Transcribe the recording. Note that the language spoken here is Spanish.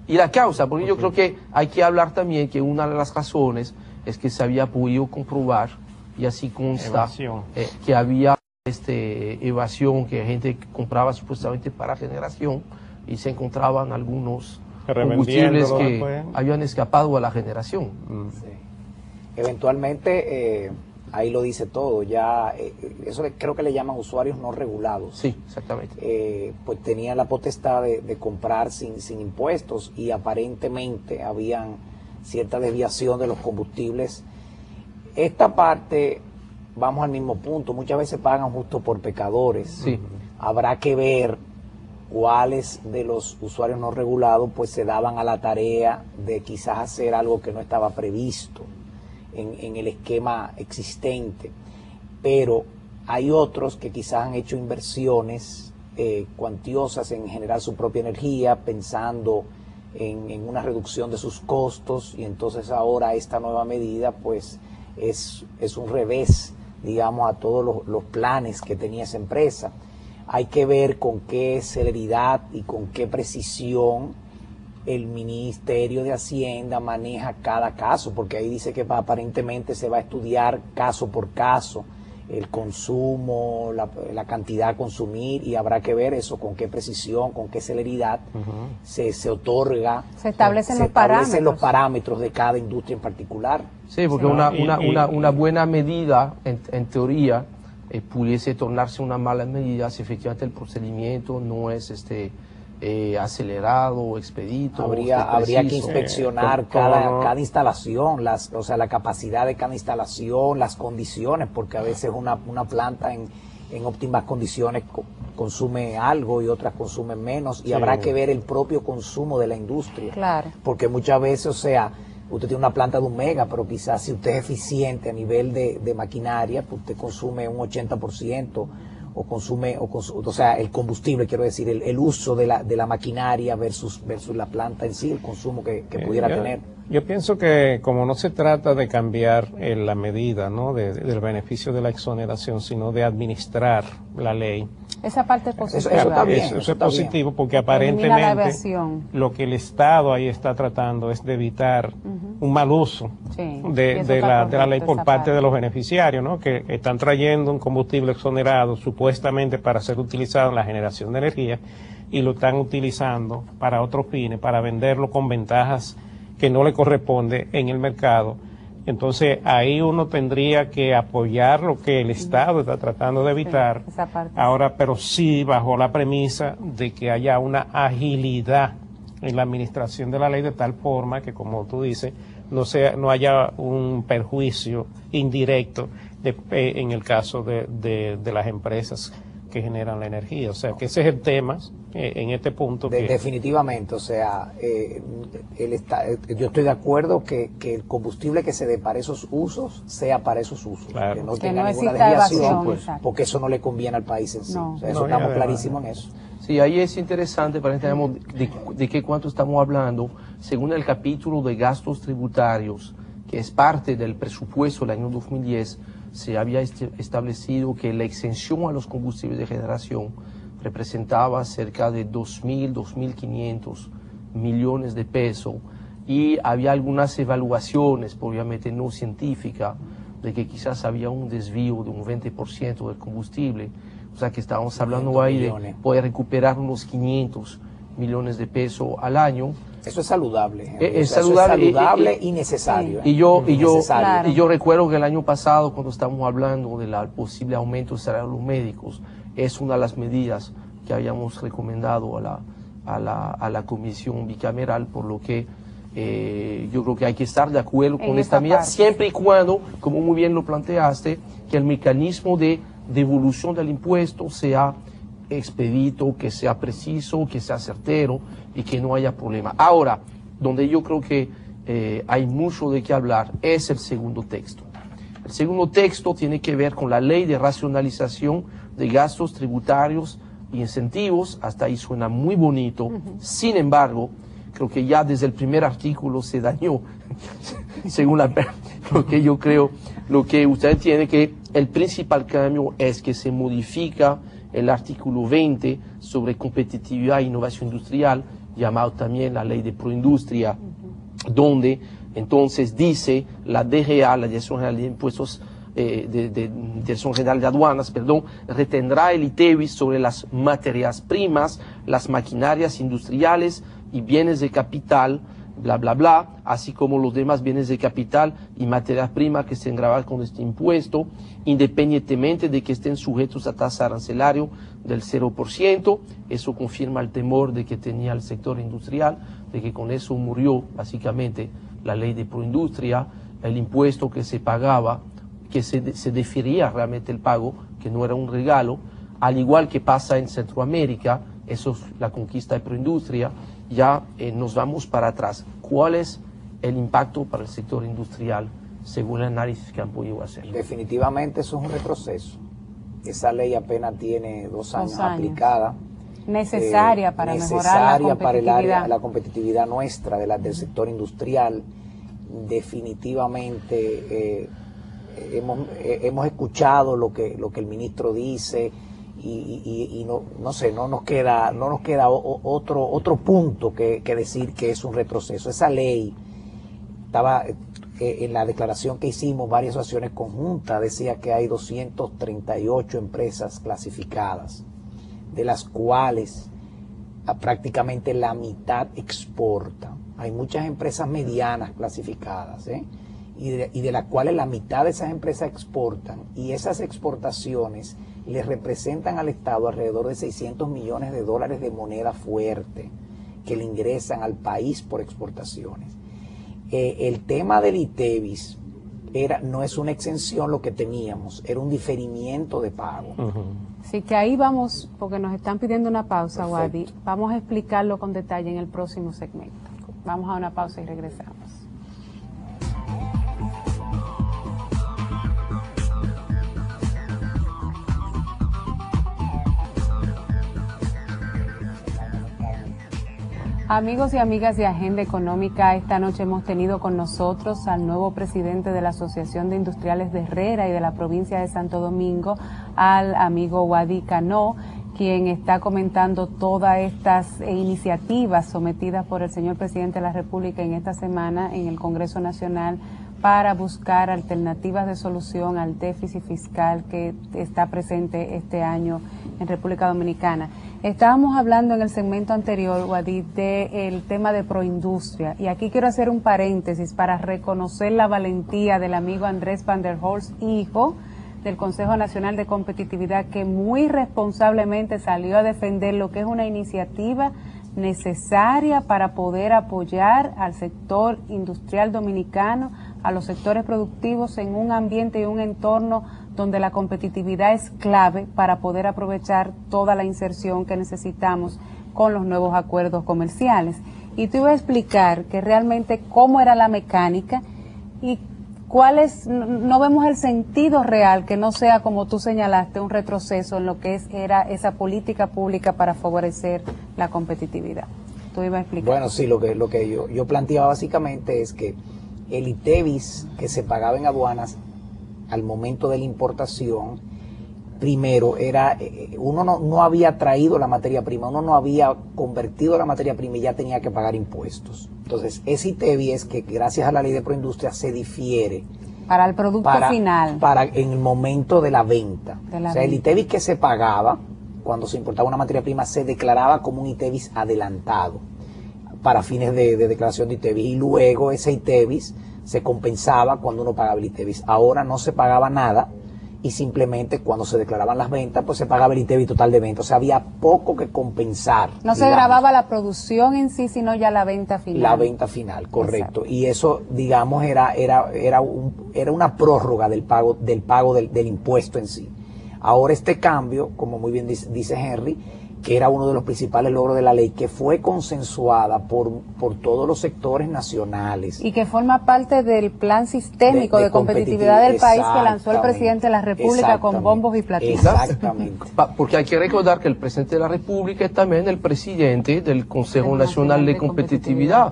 Y la causa, porque yo creo que hay que hablar también que una de las razones es que se había podido comprobar, y así consta, que había evasión, que gente compraba supuestamente para generación y se encontraban algunos combustibles que habían escapado a la generación. Sí. Eventualmente, ahí lo dice todo, ya eso creo que le llaman usuarios no regulados. Sí, exactamente. Pues tenían la potestad de comprar sin impuestos, y aparentemente habían cierta desviación de los combustibles. Esta parte, vamos al mismo punto, muchas veces pagan justo por pecadores. Sí. Habrá que ver cuáles de los usuarios no regulados pues se daban a la tarea de quizás hacer algo que no estaba previsto en el esquema existente, pero hay otros que quizás han hecho inversiones cuantiosas en generar su propia energía, pensando en una reducción de sus costos, y entonces ahora esta nueva medida pues es un revés, digamos, a todos los planes que tenía esa empresa. Hay que ver con qué celeridad y con qué precisión el Ministerio de Hacienda maneja cada caso, porque ahí dice que aparentemente se va a estudiar caso por caso el consumo, la cantidad a consumir, y habrá que ver eso, con qué precisión, con qué celeridad se otorga, se establecen los parámetros de cada industria en particular. Sí, porque una buena medida, en teoría, pudiese tornarse una mala medida si efectivamente el procedimiento no es acelerado o expedito. Habría que inspeccionar cada instalación, o sea, la capacidad de cada instalación, las condiciones, porque a veces una planta en óptimas condiciones consume algo y otras consumen menos, y habrá que ver el propio consumo de la industria. Claro. Porque muchas veces, o sea, usted tiene una planta de 1 mega, pero quizás si usted es eficiente a nivel de maquinaria, pues usted consume un 80%, o sea, el combustible, quiero decir, el uso de la maquinaria versus la planta en sí, el consumo que pudiera tener. Yo pienso que como no se trata de cambiar la medida, ¿no?, del beneficio de la exoneración, sino de administrar la ley. Esa parte es positiva. Eso está bien. Eso es positivo, porque aparentemente lo que el Estado ahí está tratando es de evitar un mal uso de la ley por parte de los beneficiarios, ¿no?, que están trayendo un combustible exonerado supuestamente para ser utilizado en la generación de energía, y lo están utilizando para otros fines, para venderlo con ventajas que no le corresponde en el mercado. Entonces ahí uno tendría que apoyar lo que el Estado está tratando de evitar, ahora, pero sí bajo la premisa de que haya una agilidad en la administración de la ley, de tal forma que, como tú dices, no haya un perjuicio indirecto en el caso de las empresas que generan la energía. O sea, que ese es el tema en este punto. Definitivamente, o sea, yo estoy de acuerdo que el combustible que se dé para esos usos sea para esos usos, claro, que no tenga ninguna desviación, porque eso no le conviene al país en sí. O sea, eso estamos clarísimos en eso. Sí, ahí es interesante para que entendamos de qué cuánto estamos hablando. Según el capítulo de gastos tributarios, que es parte del presupuesto del año 2010, se había establecido que la exención a los combustibles de generación representaba cerca de 2.000, 2.500 millones de pesos, y había algunas evaluaciones, obviamente no científicas, de que quizás había un desvío de un 20% del combustible. O sea que estábamos hablando ahí de poder recuperar unos 500 millones de pesos al año. Eso es saludable. Es saludable y necesario. Y yo recuerdo que el año pasado, cuando estábamos hablando del posible aumento del salario de los médicos, es una de las medidas que habíamos recomendado a la comisión bicameral, por lo que yo creo que hay que estar de acuerdo con esta medida, siempre y cuando, como muy bien lo planteaste, que el mecanismo de devolución del impuesto sea expedito, que sea preciso, que sea certero y que no haya problema. Ahora, donde yo creo que hay mucho de qué hablar es el segundo texto. El segundo texto tiene que ver con la ley de racionalización de gastos tributarios y incentivos. Hasta ahí suena muy bonito. Sin embargo, creo que ya desde el primer artículo se dañó, según lo que yo creo, lo que usted entiende, que el principal cambio es que se modifica el artículo 20 sobre competitividad e innovación industrial, llamado también la ley de proindustria, donde entonces dice la DGA, la Dirección General de Impuestos, Dirección General de Aduanas, perdón, retendrá el ITEVIS sobre las materias primas, las maquinarias industriales y bienes de capital, bla, bla, bla, así como los demás bienes de capital y materias primas que estén grabadas con este impuesto, independientemente de que estén sujetos a tasa arancelaria del 0%. Eso confirma el temor de que tenía el sector industrial, de que con eso murió básicamente la ley de proindustria, el impuesto que se pagaba, que se defería realmente el pago, que no era un regalo, al igual que pasa en Centroamérica. Eso es la conquista de proindustria. Ya nos vamos para atrás. ¿Cuál es el impacto para el sector industrial según el análisis que han podido hacer? Definitivamente eso es un retroceso. Esa ley apenas tiene 2 años aplicada. Necesaria para mejorar la competitividad. La competitividad nuestra del sector industrial. Definitivamente hemos escuchado lo que el ministro dice. Y no sé, no nos queda otro punto que decir que es un retroceso. Esa ley estaba en la declaración que hicimos, varias acciones conjuntas, decía que hay 238 empresas clasificadas, de las cuales prácticamente la mitad exportan. Hay muchas empresas medianas clasificadas, y de las cuales la mitad de esas empresas exportan, y esas exportaciones le representan al Estado alrededor de 600 millones de dólares de moneda fuerte que le ingresan al país por exportaciones. El tema del ITEVIS no es una exención lo que teníamos, era un diferimiento de pago. Así que ahí vamos, porque nos están pidiendo una pausa, Wadi. Vamos a explicarlo con detalle en el próximo segmento. Vamos a una pausa y regresamos. Amigos y amigas de Agenda Económica, esta noche hemos tenido con nosotros al nuevo presidente de la Asociación de Industriales de Herrera y de la provincia de Santo Domingo, al amigo Wadi Cano, quien está comentando todas estas iniciativas sometidas por el señor presidente de la República en esta semana en el Congreso Nacional para buscar alternativas de solución al déficit fiscal que está presente este año en República Dominicana. Estábamos hablando en el segmento anterior, Wadi, del tema de proindustria, y aquí quiero hacer un paréntesis para reconocer la valentía del amigo Andrés Van der Horst, hijo del Consejo Nacional de Competitividad, que muy responsablemente salió a defender lo que es una iniciativa necesaria para poder apoyar al sector industrial dominicano, a los sectores productivos en un ambiente y un entorno donde la competitividad es clave para poder aprovechar toda la inserción que necesitamos con los nuevos acuerdos comerciales. Y te iba a explicar que realmente cómo era la mecánica y no vemos el sentido real, que no sea, como tú señalaste, un retroceso en lo que era esa política pública para favorecer la competitividad. Tú ibas a explicar. Bueno, sí, lo que yo planteaba básicamente es que el ITEVIS que se pagaba en aduanas al momento de la importación, primero uno no había traído la materia prima, uno no había convertido la materia prima y ya tenía que pagar impuestos. Entonces, ese ITEVIS es que gracias a la ley de proindustria se difiere para el producto final, en el momento de la venta. El ITEVIS que se pagaba cuando se importaba una materia prima se declaraba como un ITEVIS adelantado para fines de declaración de ITEVIS, y luego ese ITEVIS se compensaba cuando uno pagaba el ITEVIS. Ahora no se pagaba nada y simplemente cuando se declaraban las ventas, pues se pagaba el ITEVIS total de venta. O sea, había poco que compensar. No se grababa la producción en sí, sino ya la venta final. La venta final, correcto. Exacto. Y eso, digamos, era una prórroga del pago del impuesto en sí. Ahora este cambio, como muy bien dice Henry, que era uno de los principales logros de la ley, que fue consensuada por todos los sectores nacionales. Y que forma parte del plan sistémico de competitividad del país que lanzó el presidente de la República con bombos y platillos. Exactamente. Porque hay que recordar que el presidente de la República es también el presidente del Consejo Nacional de Competitividad.